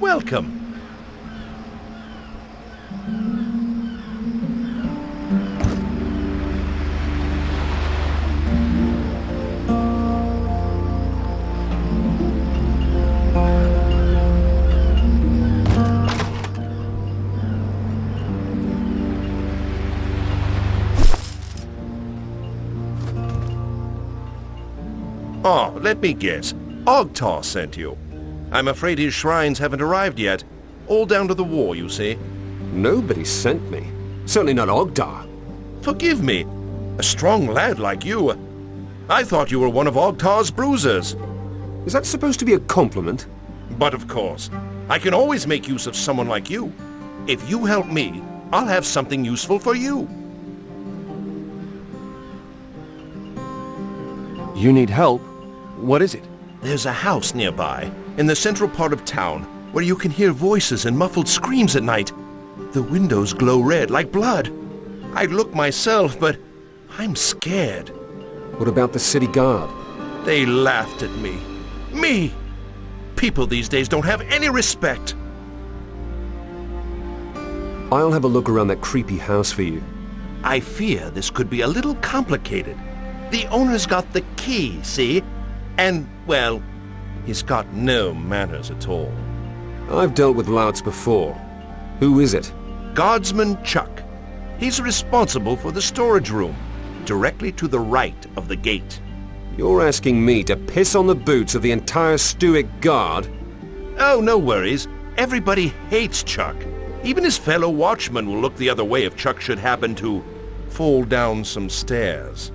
welcome. Oh, let me guess. Ogtar sent you. I'm afraid his shrines haven't arrived yet. All down to the war, you see. Nobody sent me. Certainly not Ogdar. Forgive me. A strong lad like you. I thought you were one of Ogtar's bruisers. Is that supposed to be a compliment? But of course, I can always make use of someone like you. If you help me, I'll have something useful for you. You need help? What is it? There's a house nearby, in the central part of town, where you can hear voices and muffled screams at night. The windows glow red like blood. I'd look myself, but I'm scared. What about the city guard? They laughed at me. Me! People these days don't have any respect. I'll have a look around that creepy house for you. I fear this could be a little complicated. The owner's got the key, see? And, well, he's got no manners at all. I've dealt with louts before. Who is it? Guardsman Chuck. He's responsible for the storage room, directly to the right of the gate. You're asking me to piss on the boots of the entire Stuic Guard? Oh, no worries. Everybody hates Chuck. Even his fellow watchmen will look the other way if Chuck should happen to fall down some stairs.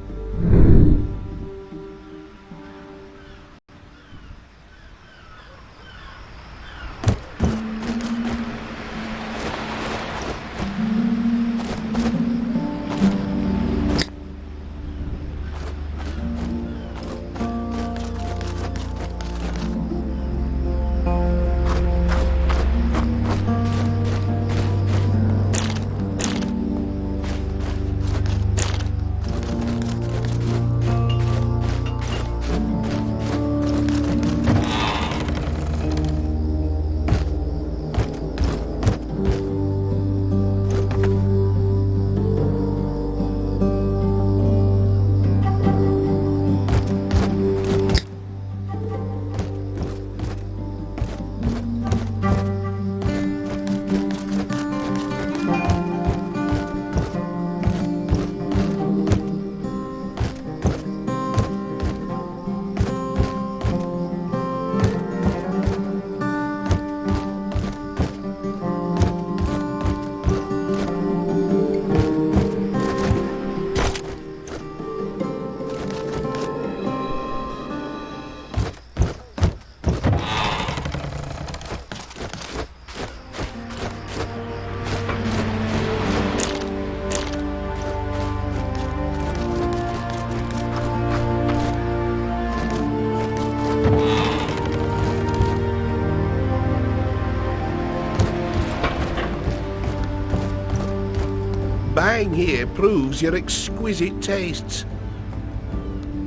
Buying here proves your exquisite tastes.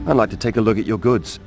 I'd like to take a look at your goods.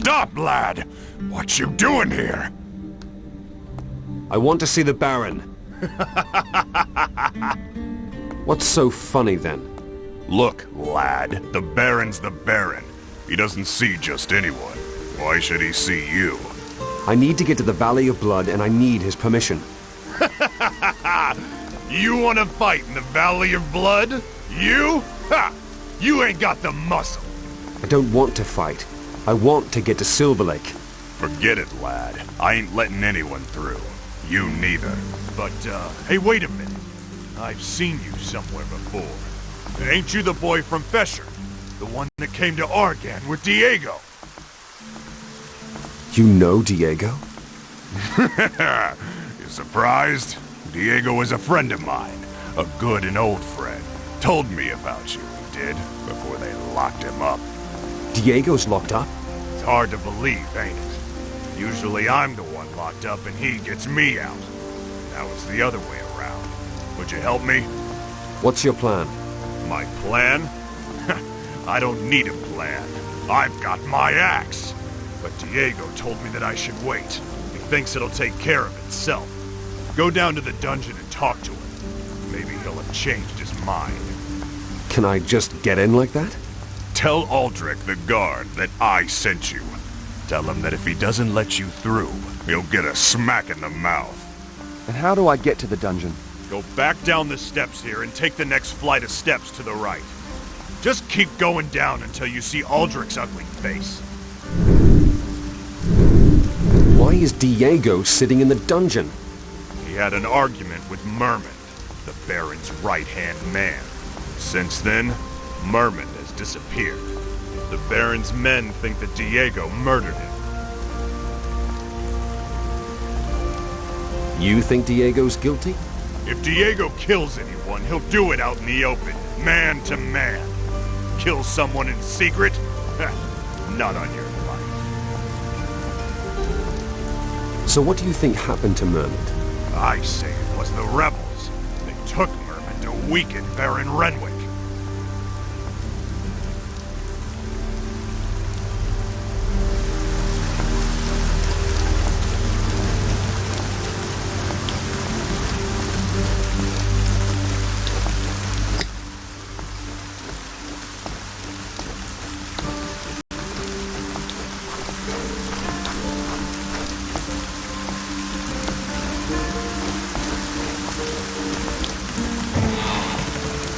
Stop, lad! What you doing here? I want to see the Baron. What's so funny then? Look, lad, the Baron's the Baron. He doesn't see just anyone. Why should he see you? I need to get to the Valley of Blood and I need his permission. You want to fight in the Valley of Blood? You? Ha! You ain't got the muscle. I don't want to fight. I want to get to Silver Lake. Forget it, lad. I ain't letting anyone through. You neither. But, hey, wait a minute. I've seen you somewhere before. Ain't you the boy from Fesher? The one that came to Argan with Diego? You know Diego? You surprised? Diego is a friend of mine. A good and old friend. Told me about you, he did, before they locked him up. Diego's locked up? It's hard to believe, ain't it? Usually I'm the one locked up and he gets me out. Now it's the other way around. Would you help me? What's your plan? My plan? I don't need a plan. I've got my axe. But Diego told me that I should wait. He thinks it'll take care of itself. Go down to the dungeon and talk to him. Maybe he'll have changed his mind. Can I just get in like that? Tell Aldrich, the guard, that I sent you. Tell him that if he doesn't let you through, he'll get a smack in the mouth. And how do I get to the dungeon? Go back down the steps here and take the next flight of steps to the right. Just keep going down until you see Aldrich's ugly face. Why is Diego sitting in the dungeon? He had an argument with Merman, the Baron's right-hand man. Since then, Merman has disappeared. The Baron's men think that Diego murdered him. You think Diego's guilty? If Diego kills anyone, he'll do it out in the open, man to man. Kill someone in secret? Not on your life. So what do you think happened to Merman? I say it was the rebels. They took Merman to weaken Baron Renwick.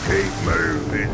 Keep moving.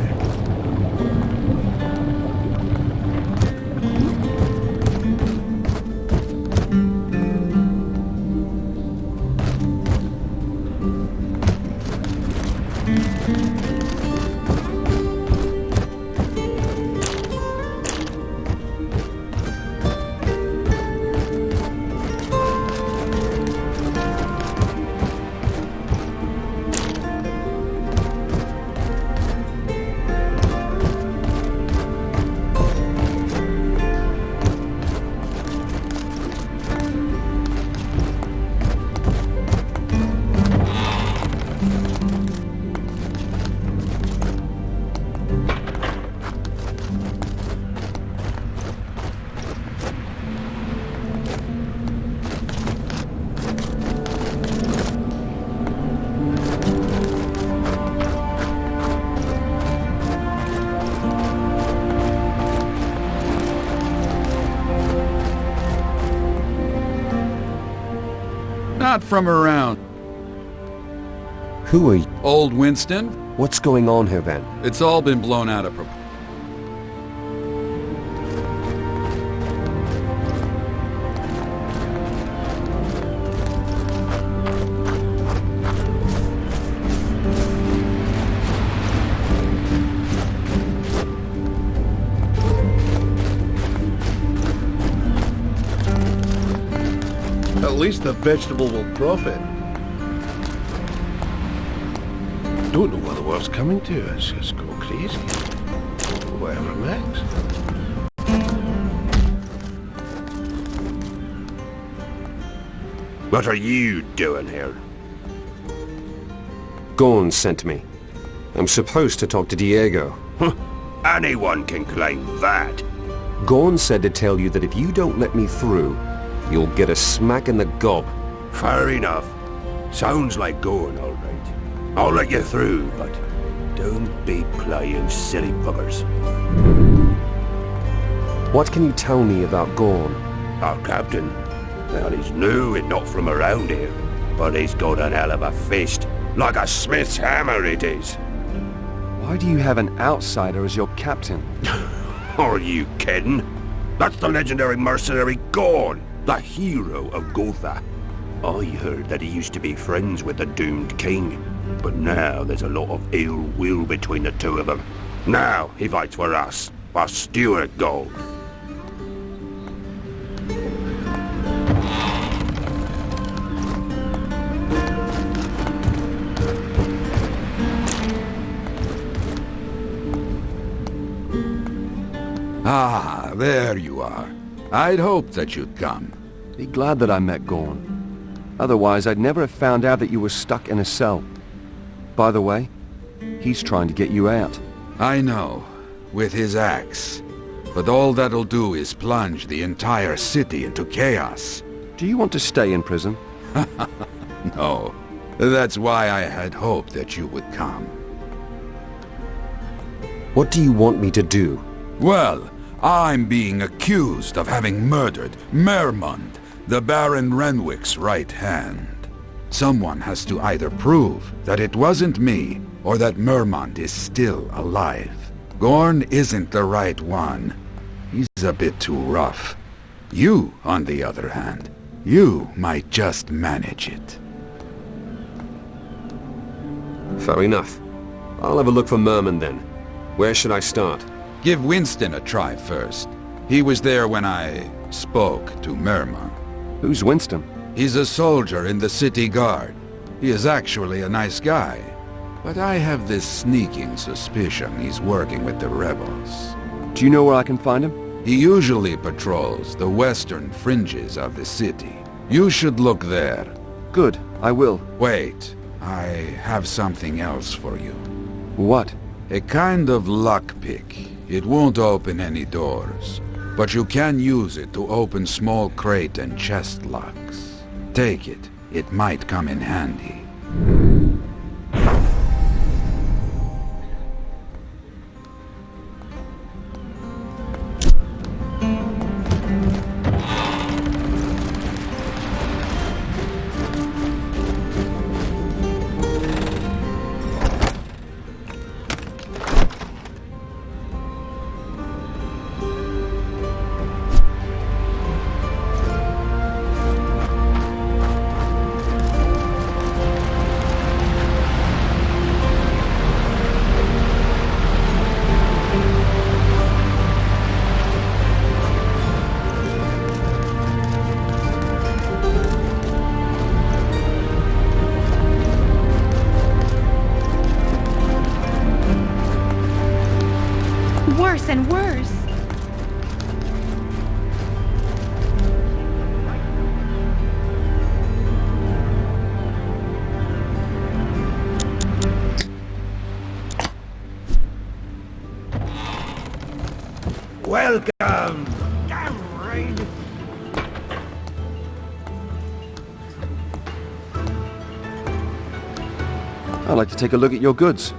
Not from around. Who are you? Old Winston? What's going on here then? It's all been blown out of proportion. At least the vegetable will profit. Don't know what the world's coming to. It's just go crazy. Whatever next. What are you doing here? Gorn sent me. I'm supposed to talk to Diego. Anyone can claim that. Gorn said to tell you that if you don't let me through, you'll get a smack in the gob. Fair enough. Sounds like going all right. I'll let you through, but don't be playing silly buggers. What can you tell me about Gorn? Our captain, well, he's new and not from around here, but he's got an hell of a fist. Like a smith's hammer it is. Why do you have an outsider as your captain? Are you kidding? That's the legendary mercenary Gorn, the hero of Gotha. I heard that he used to be friends with the doomed king, but now there's a lot of ill will between the two of them. Now he fights for us, for Stuart Gold. Ah, there you are. I'd hoped that you'd come. Be glad that I met Gorn. Otherwise, I'd never have found out that you were stuck in a cell. By the way, he's trying to get you out. I know, with his axe. But all that'll do is plunge the entire city into chaos. Do you want to stay in prison? No, that's why I had hoped that you would come. What do you want me to do? Well, I'm being accused of having murdered Mermund, the Baron Renwick's right hand. Someone has to either prove that it wasn't me, or that Mermund is still alive. Gorn isn't the right one. He's a bit too rough. You, on the other hand, you might just manage it. Fair enough. I'll have a look for Merman then. Where should I start? Give Winston a try first. He was there when I spoke to Mermund. Who's Winston? He's a soldier in the city guard. He is actually a nice guy. But I have this sneaking suspicion he's working with the rebels. Do you know where I can find him? He usually patrols the western fringes of the city. You should look there. Good, I will. Wait, I have something else for you. What? A kind of lockpick. It won't open any doors, but you can use it to open small crate and chest locks. Take it. It might come in handy. Worse and worse. Welcome! Damn right! I'd like to take a look at your goods.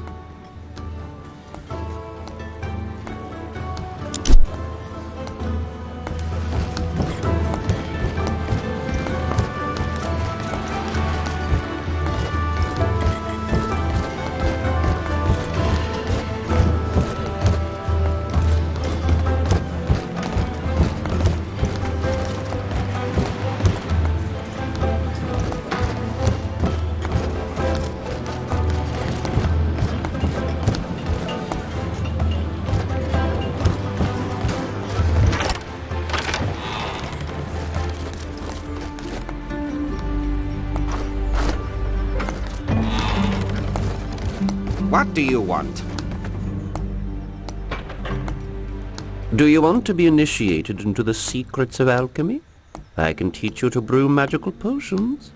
What do you want? Do you want to be initiated into the secrets of alchemy? I can teach you to brew magical potions.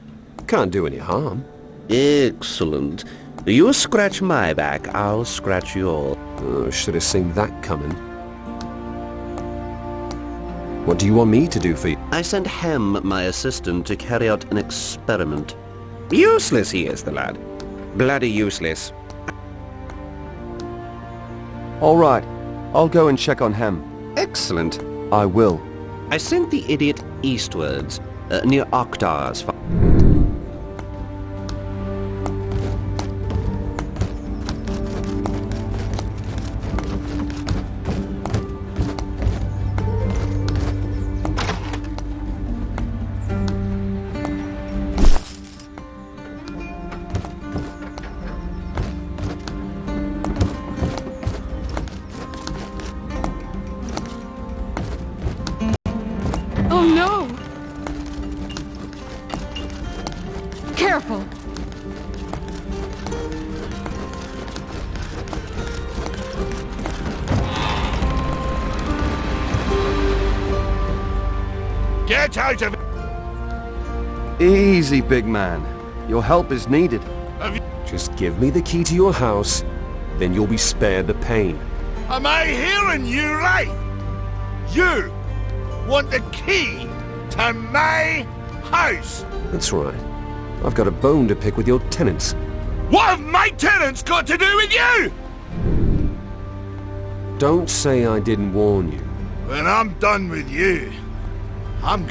Can't do any harm. Excellent. You scratch my back, I'll scratch yours. Should have seen that coming. What do you want me to do for you? I sent Hem, my assistant, to carry out an experiment. Useless he is, the lad. Bloody useless. All right. I'll go and check on Hem. Excellent. I will. I sent the idiot eastwards, near Oktar's. Oh no! Careful! Get out of it! Easy, big man. Your help is needed. Just give me the key to your house, then you'll be spared the pain. Am I hearing you right? You want the key to my house? That's right. I've got a bone to pick with your tenants. What have my tenants got to do with you? Don't say I didn't warn you. When I'm done with you, I'm...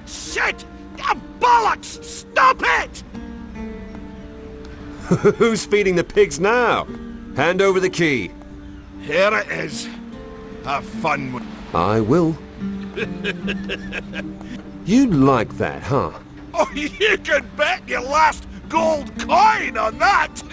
Shit! Bollocks! Stop it! Who's feeding the pigs now? Hand over the key. Here it is. Have fun with... I will. You'd like that, huh? Oh, you can bet your last gold coin on that!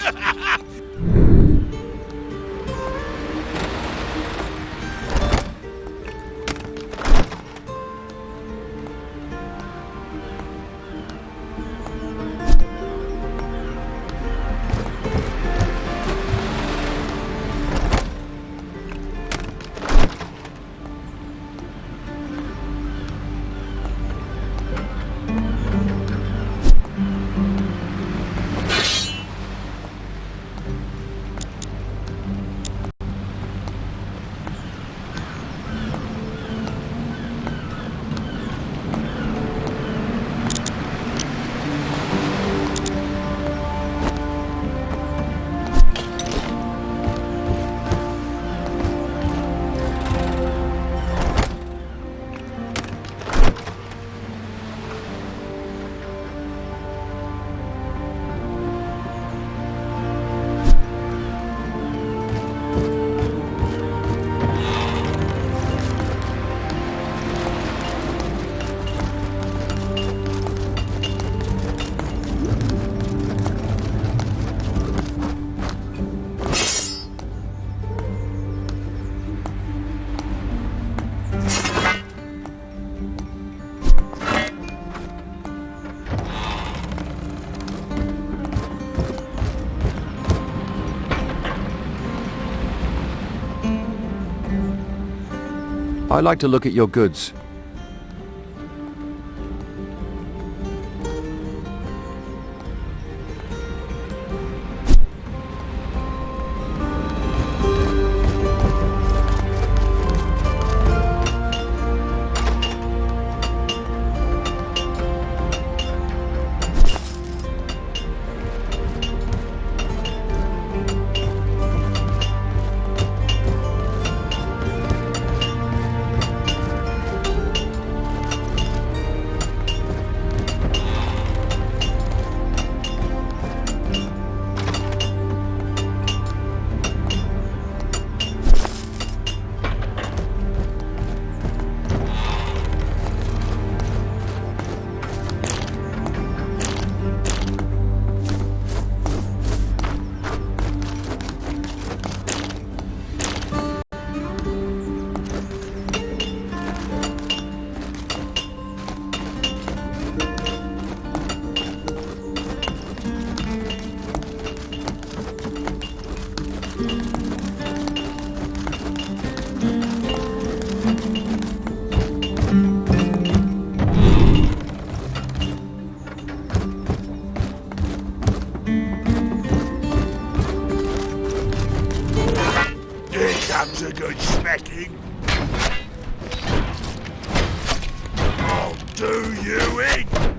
I'd like to look at your goods. That's a good smacking. I'll do you in.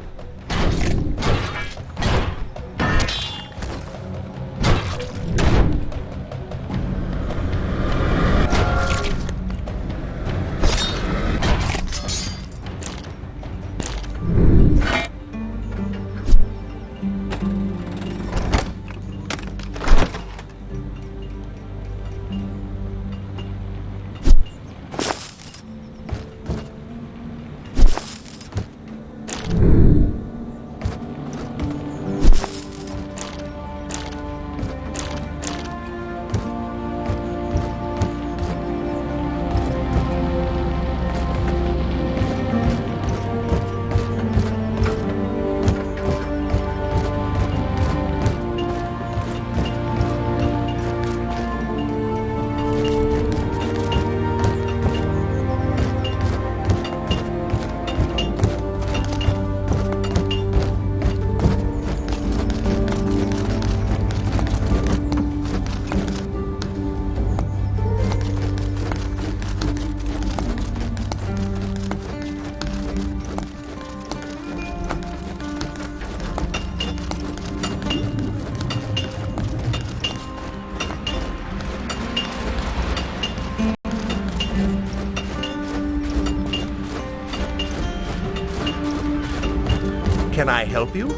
Can I help you?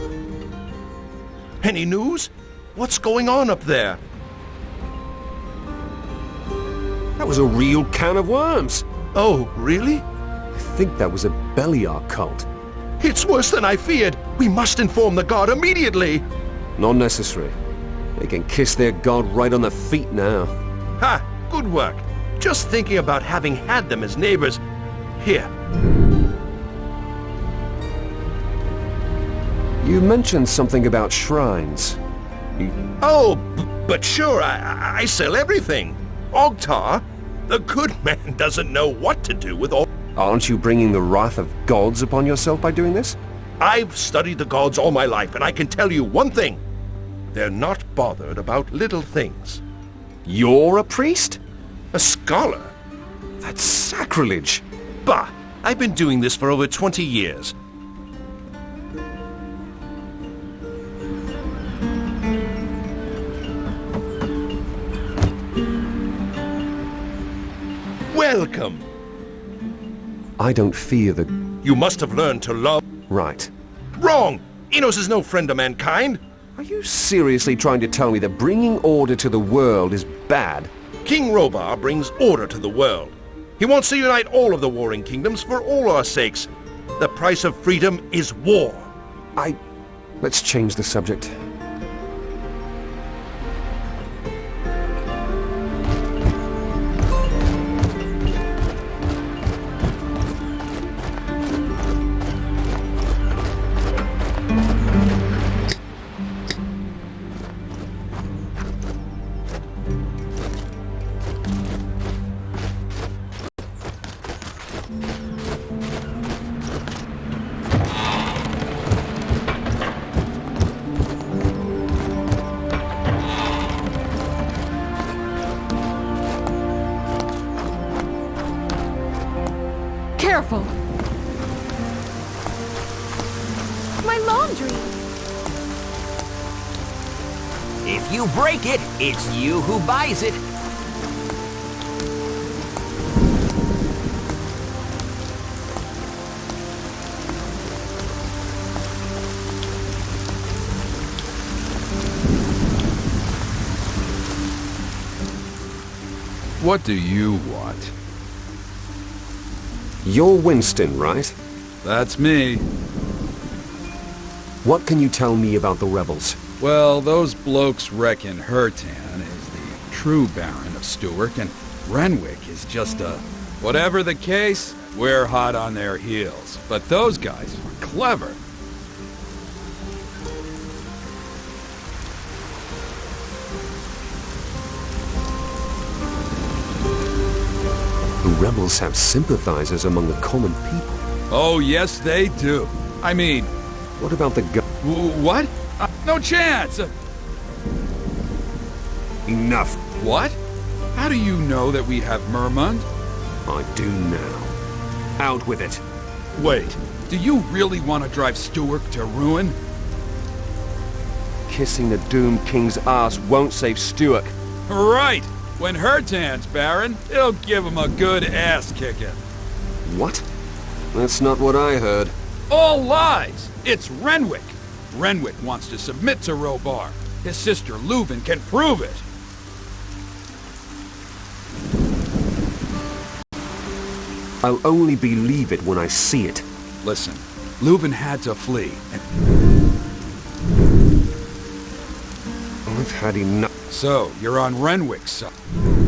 Any news? What's going on up there? That was a real can of worms. Oh, really? I think that was a Beliar cult. It's worse than I feared. We must inform the god immediately. Not necessary. They can kiss their god right on the feet now. Ha! Good work. Just thinking about having had them as neighbors. Here. You mentioned something about shrines. Oh, but sure, I sell everything. Ogtar, the good man doesn't know what to do with all... Aren't you bringing the wrath of gods upon yourself by doing this? I've studied the gods all my life, and I can tell you one thing. They're not bothered about little things. You're a priest? A scholar? That's sacrilege. Bah! I've been doing this for over 20 years. Welcome. I don't fear the... You must have learned to love... Right. Wrong! Enos is no friend of mankind. Are you seriously trying to tell me that bringing order to the world is bad? King Robar brings order to the world. He wants to unite all of the warring kingdoms for all our sakes. The price of freedom is war. Let's change the subject. Careful! My laundry! If you break it, it's you who buys it. What do you want? You're Winston, right? That's me. What can you tell me about the rebels? Well, those blokes reckon Hertan is the true Baron of Stuart, and Renwick is just a... Whatever the case, we're hot on their heels. But those guys are clever. The rebels have sympathizers among the common people. Oh, yes, they do. I mean... What about the What? No chance! Enough. What? How do you know that we have Mermund? I do now. Out with it. Wait, do you really want to drive Stuart to ruin? Kissing the Doomed King's ass won't save Stuart. Right! When Hertan's Baron, he'll give him a good ass-kicking. What? That's not what I heard. All lies! It's Renwick! Renwick wants to submit to Robar. His sister Leuven can prove it. I'll only believe it when I see it. Listen, Leuven had to flee, and I've had enough. so you're on Renwick's side.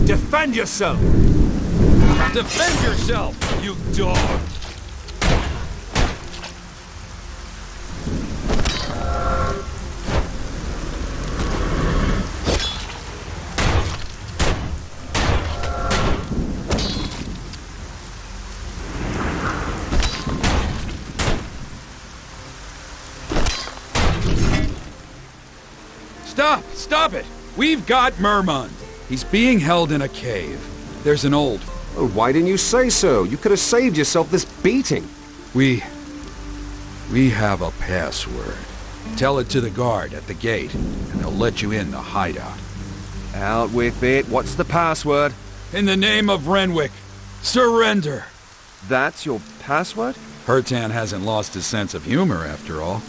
Defend yourself! Defend yourself, you dog! Stop it! We've got Mermund. He's being held in a cave. There's an old... Oh, why didn't you say so? You could have saved yourself this beating. We have a password. Tell it to the guard at the gate, and they'll let you in the hideout. Out with it. What's the password? In the name of Renwick, surrender! That's your password? Hertan hasn't lost his sense of humor, after all.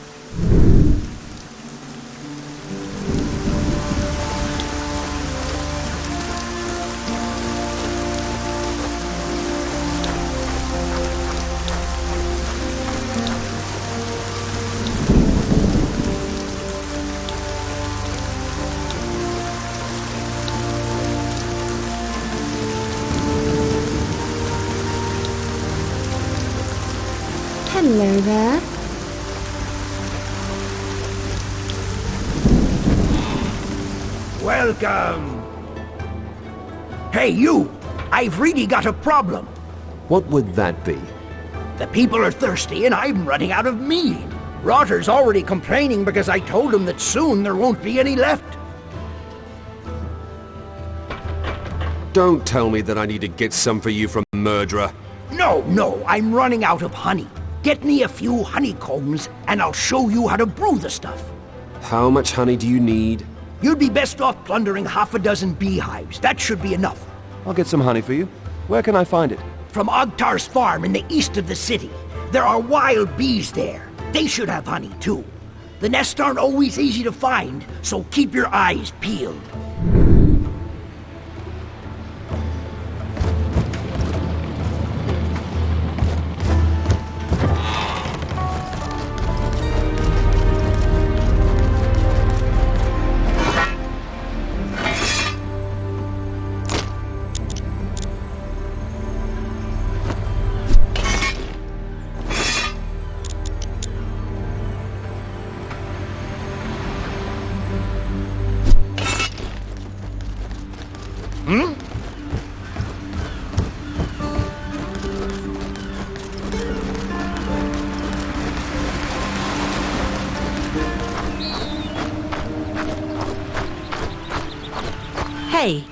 Hello there. Welcome. Hey, you! I've really got a problem. What would that be? The people are thirsty and I'm running out of mead. Rotter's already complaining because I told him that soon there won't be any left. Don't tell me that I need to get some for you from Murderer. No, I'm running out of honey. Get me a few honeycombs and I'll show you how to brew the stuff. How much honey do you need? You'd be best off plundering half a dozen beehives. That should be enough. I'll get some honey for you. Where can I find it? From Ogtar's farm in the east of the city. There are wild bees there. They should have honey too. The nests aren't always easy to find, so keep your eyes peeled. Hey,